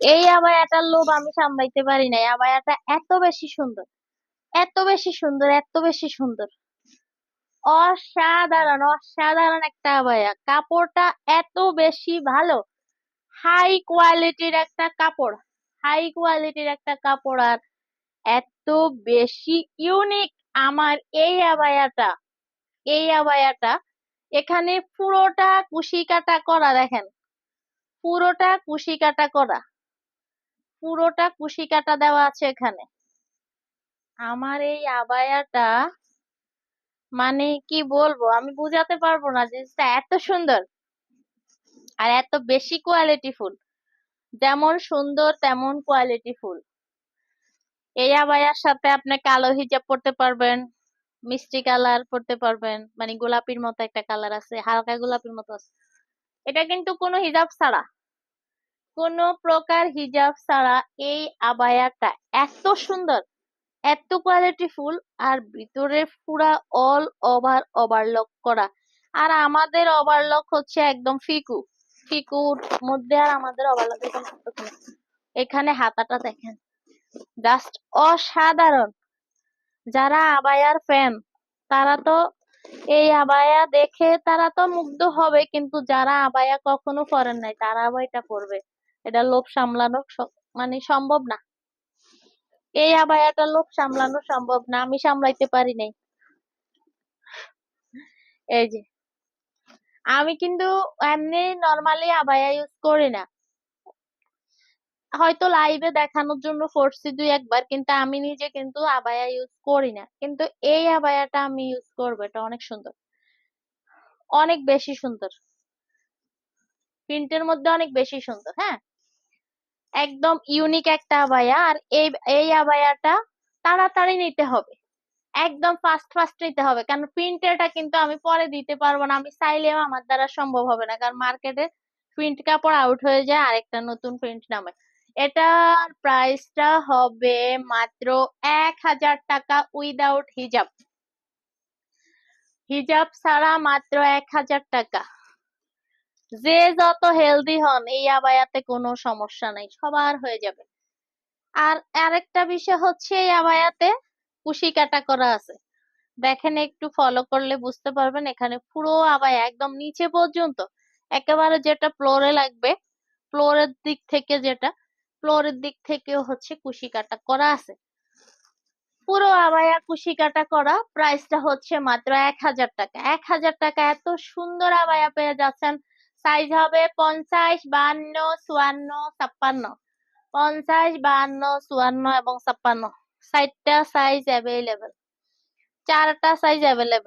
এই আবায়াটার লোভ আমি সামলাইতে পারি নাই। আবায়াটা এত বেশি সুন্দর, এত বেশি সুন্দর, এত বেশি সুন্দর, অসাধারণ অসাধারণ একটা আবায়া। কাপড়টা এত বেশি ভালো, হাই কোয়ালিটির একটা কাপড়, হাই কোয়ালিটির একটা কাপড়, আর এত বেশি ইউনিক আমার এই আবায়াটা। এই আবায়াটা এখানে পুরোটা কুশি কাটা করা, দেখেন, পুরোটা কুশি কাটা করা, পুরোটা কুশি কাটা দেওয়া আছে এখানে। আমার এই আবায়াটা মানে কি বলবো, আমি বুঝাতে পারবো না, জিনিসটা এত সুন্দর আর এত বেশি কোয়ালিটিফুল। যেমন সুন্দর তেমন কোয়ালিটিফুল। এই আবায়ার সাথে আপনি কালো হিজাব পরতে পারবেন, মিষ্টি কালার পরতে পারবেন, মানে গোলাপির মতো একটা কালার আছে, হালকা গোলাপির মতো আছে। এটা কিন্তু কোনো হিজাব ছাড়া, কোনো প্রকার হিজাব ছাড়া এই আবায়াটা এত সুন্দর, এত কোয়ালিটিফুল, আর ভিতরে পুরা অল ওভার ওভারলক করা। আর আমাদের ওভারলক হচ্ছে একদম ফিকু, ফিকুর মধ্যে, আর আমাদের ওভারলক এখানে থাকতেছে না। এখানে হাতাটা দেখেন, জাস্ট অসাধারণ। যারা আবায়ার ফ্যান তারা তো এই আবায়া দেখে তারা তো মুগ্ধ হবে, কিন্তু যারা আবায়া কখনো পরেন নাই তারা আবার এটা পরবে, এটা লোভ সামলানো মানে সম্ভব না। এই আবায়াটা লোভ সামলানো সম্ভব না, আমি সামলাইতে পারি নাই। এই যে, আমি কিন্তু এমনি নর্মালি আবায়া ইউজ করি না, হয়তো লাইভে দেখানোর জন্য করছি দুই একবার, কিন্তু আমি নিজে কিন্তু আবায়া ইউজ করি না। কিন্তু এই আবায়াটা আমি ইউজ করবো, এটা অনেক সুন্দর, অনেক বেশি সুন্দর, প্রিন্টের মধ্যে অনেক বেশি সুন্দর। হ্যাঁ, একদম ইউনিক একটা আবায়া। আর এই এই আবায়াটা তাড়াতাড়ি নিতে হবে, একদম ফাস্ট ফাস্ট নিতে হবে, কারণ প্রিন্টেরটা কিন্তু আমি পরে দিতে পারবো না, আমি চাইলেও আমার দ্বারা সম্ভব হবে না, কারণ মার্কেটে প্রিন্ট কাপড় আউট হয়ে যায়, আরেকটা নতুন প্রিন্ট নামে। এটার প্রাইসটা হবে মাত্র 1,000 টাকা উইদাউট হিজাব, হিজাব ছাড়া মাত্র 1,000 টাকা। যে যত হেলদি হন এই আবায়াতে কোনো সমস্যা নাই, সবার হয়ে যাবে। আর আরেকটা বিষয় হচ্ছে এই আবায়াতে কুশি কাটা করা আছে, দেখেন, একটু ফলো করলে বুঝতে পারবেন। এখানে পুরো আবায়া একদম নিচে পর্যন্ত, একেবারে যেটা ফ্লোরে লাগবে, ফ্লোরের দিক থেকে, যেটা ফ্লোরের দিক থেকেও হচ্ছে কুশি কাটা করা আছে। পুরো আবায়া কুশি কাটা করা, প্রাইসটা হচ্ছে মাত্র 1,000 টাকা। 1,000 টাকা এত সুন্দর আবায়া পেয়ে যাচ্ছেন। সাইজ হবে 50, 52, 54, 56, 50, 52, 54 এবং 56, 4টা সাইজ অ্যাভেলেবেল, 4টা সাইজ অ্যাভেলেবেল।